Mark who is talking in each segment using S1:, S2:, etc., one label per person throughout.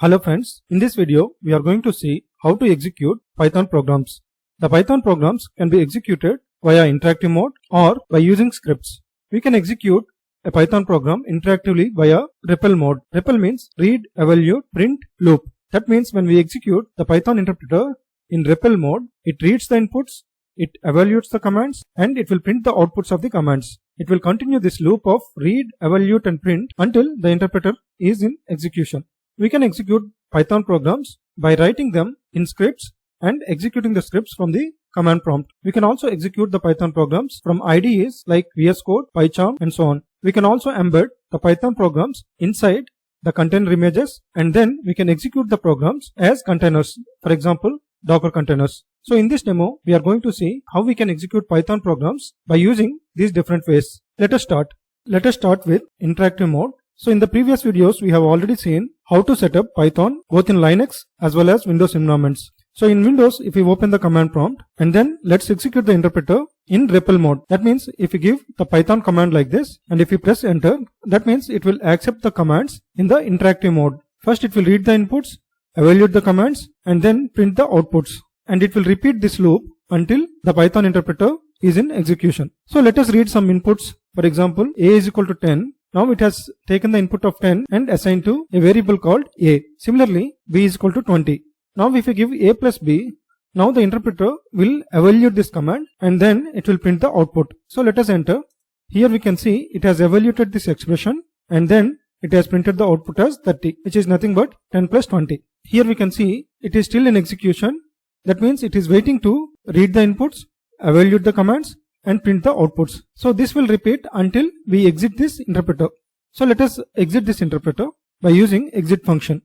S1: Hello friends, in this video we are going to see how to execute Python programs. The Python programs can be executed via interactive mode or by using scripts. We can execute a Python program interactively via REPL mode. REPL means read, evaluate, print, loop. That means when we execute the Python interpreter in REPL mode, it reads the inputs, it evaluates the commands, and it will print the outputs of the commands. It will continue this loop of read, evaluate and print until the interpreter is in execution. We can execute Python programs by writing them in scripts and executing the scripts from the command prompt. We can also execute the Python programs from IDEs like VSCode, Pycharm and so on. We can also embed the Python programs inside the container images, and then we can execute the programs as containers, for example Docker containers. So in this demo we are going to see how we can execute Python programs by using these different ways. Let us start with interactive mode. So in the previous videos we have already seen how to set up Python both in Linux as well as Windows environments. So in Windows, if we open the command prompt and then let's execute the interpreter in REPL mode. That means if we give the Python command like this and if we press enter, that means it will accept the commands in the interactive mode. First it will read the inputs, evaluate the commands and then print the outputs, and it will repeat this loop until the Python interpreter is in execution. So let us read some inputs. For example, a is equal to 10. Now it has taken the input of 10 and assigned to a variable called a. Similarly, b is equal to 20. Now if we give a plus b, now the interpreter will evaluate this command and then it will print the output. So let us enter. Here we can see it has evaluated this expression and then it has printed the output as 30, which is nothing but 10 plus 20. Here we can see it is still in execution. That means it is waiting to read the inputs, evaluate the commands and print the outputs. So this will repeat until we exit this interpreter. So let us exit this interpreter by using exit function.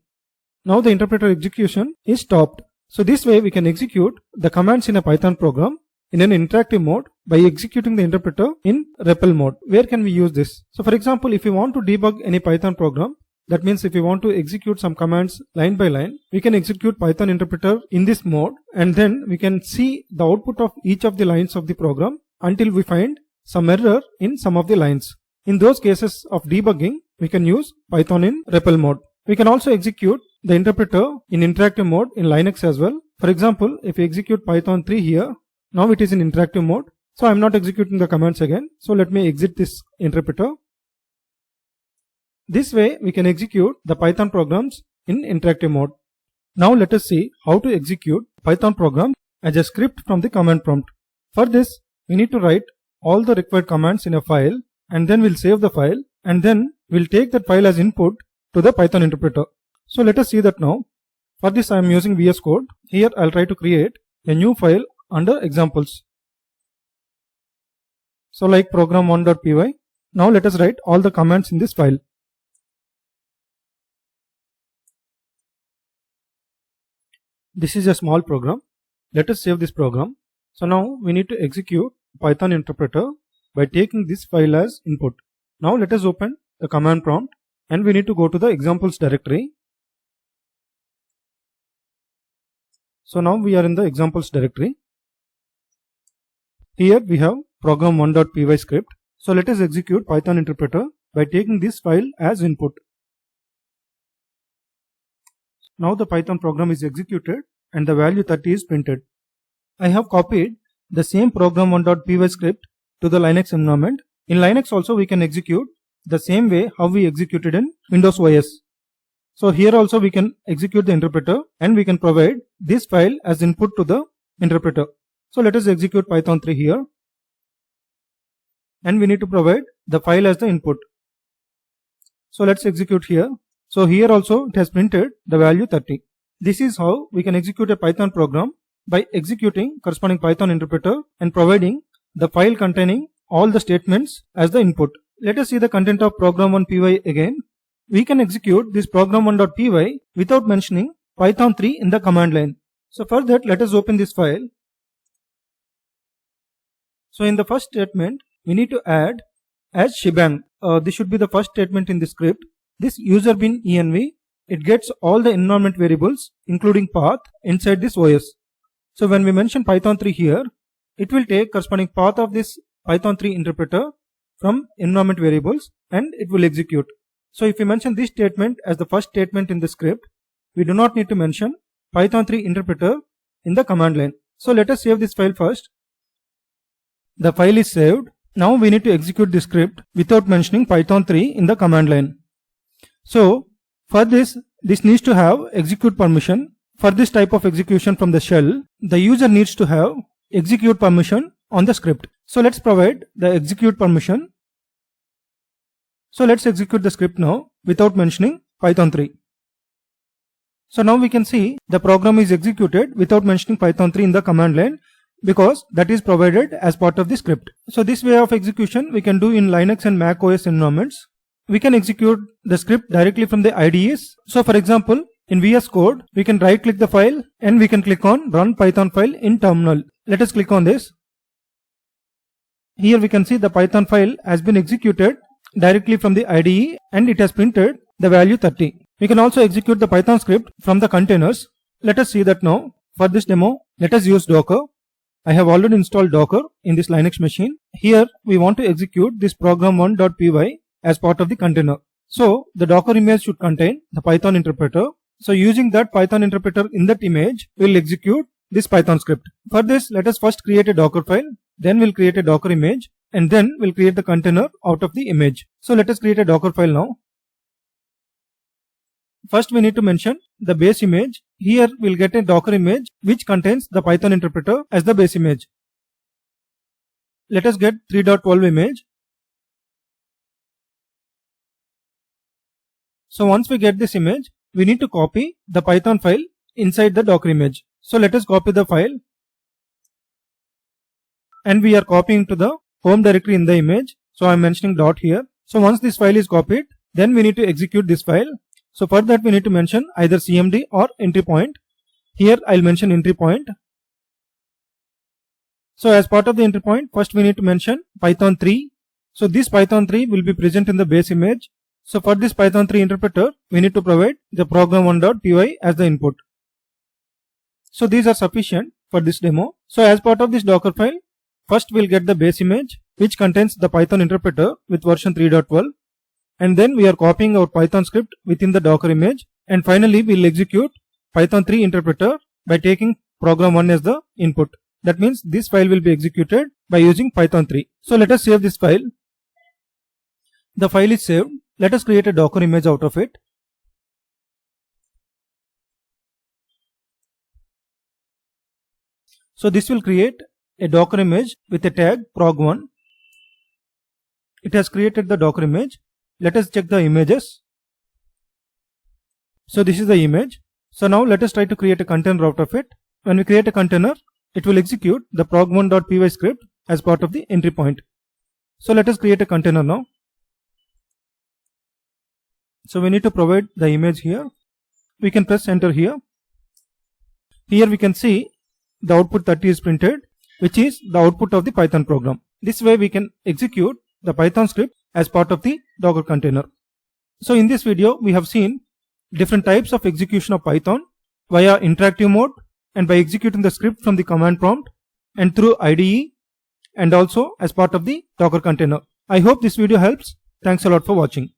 S1: Now the interpreter execution is stopped. So this way we can execute the commands in a Python program in an interactive mode by executing the interpreter in REPL mode. Where can we use this? So for example, if we want to debug any Python program, that means if we want to execute some commands line by line, we can execute Python interpreter in this mode and then we can see the output of each of the lines of the program until we find some error in some of the lines. In those cases of debugging, we can use Python in REPL mode. We can also execute the interpreter in interactive mode in Linux as well. For example, if we execute Python 3 here, now it is in interactive mode. So I am not executing the commands again. So let me exit this interpreter. This way we can execute the Python programs in interactive mode. Now let us see how to execute Python program as a script from the command prompt. For this, we need to write all the required commands in a file and then we'll save the file and then we'll take that file as input to the Python interpreter. So let us see that now. For this I am using VSCode. Here I'll try to create a new file under examples. So like program1.py. Now let us write all the commands in this file. This is a small program. Let us save this program. So now we need to execute Python interpreter by taking this file as input. Now let us open the command prompt and we need to go to the examples directory. So now we are in the examples directory. Here we have program1.py script. So let us execute Python interpreter by taking this file as input. Now the Python program is executed and the value 30 is printed. I have copied the same program1.py script to the Linux environment. In Linux also we can execute the same way how we executed in Windows OS. So here also we can execute the interpreter and we can provide this file as input to the interpreter. So let us execute Python 3 here and we need to provide the file as the input. So let's execute here. So here also it has printed the value 30. This is how we can execute a Python program by executing corresponding Python interpreter and providing the file containing all the statements as the input. Let us see the content of program1.py again. We can execute this program1.py without mentioning Python 3 in the command line. So for that, let us open this file. So in the first statement, we need to add as shebang. This should be the first statement in the script. This user bin env, it gets all the environment variables including path inside this OS. So when we mention Python 3 here, it will take corresponding path of this Python 3 interpreter from environment variables and it will execute. So if we mention this statement as the first statement in the script, we do not need to mention Python 3 interpreter in the command line. So let us save this file first. The file is saved. Now we need to execute the script without mentioning Python 3 in the command line. So for this needs to have execute permission. For this type of execution from the shell, the user needs to have execute permission on the script. So let's provide the execute permission. So let's execute the script now without mentioning Python 3. So now we can see the program is executed without mentioning Python 3 in the command line because that is provided as part of the script. So this way of execution we can do in Linux and Mac OS environments. We can execute the script directly from the IDEs. So for example, in VSCode, we can right click the file and we can click on run Python file in terminal. Let us click on this. Here we can see the Python file has been executed directly from the IDE and it has printed the value 30. We can also execute the Python script from the containers. Let us see that now. For this demo, let us use Docker. I have already installed Docker in this Linux machine. Here we want to execute this program1.py as part of the container. So the Docker image should contain the Python interpreter. So using that Python interpreter in that image, we will execute this Python script. For this, let us first create a Docker file, then we'll create a Docker image, and then we'll create the container out of the image. So let us create a Docker file now. First we need to mention the base image. Here we'll get a Docker image which contains the Python interpreter as the base image. Let us get 3.12 image. So once we get this image, we need to copy the Python file inside the Docker image. So let us copy the file. And we are copying to the home directory in the image. So I am mentioning dot here. So once this file is copied, then we need to execute this file. So for that we need to mention either cmd or entry point. Here I'll mention entry point. So as part of the entry point, first we need to mention Python 3. So this Python 3 will be present in the base image. So for this Python 3 interpreter, we need to provide the program1.py as the input. So these are sufficient for this demo. So as part of this Docker file, first we'll get the base image which contains the Python interpreter with version 3.12. And then we are copying our Python script within the Docker image. And finally we'll execute Python 3 interpreter by taking program1 as the input. That means this file will be executed by using Python 3. So let us save this file. The file is saved. Let us create a Docker image out of it. So this will create a Docker image with a tag prog1. It has created the Docker image. Let us check the images. So this is the image. So now let us try to create a container out of it. When we create a container, it will execute the prog1.py script as part of the entry point. So let us create a container now. So we need to provide the image here. We can press enter here. Here we can see the output 30 is printed, which is the output of the Python program. This way we can execute the Python script as part of the Docker container. So in this video we have seen different types of execution of Python via interactive mode and by executing the script from the command prompt and through IDE and also as part of the Docker container. I hope this video helps. Thanks a lot for watching.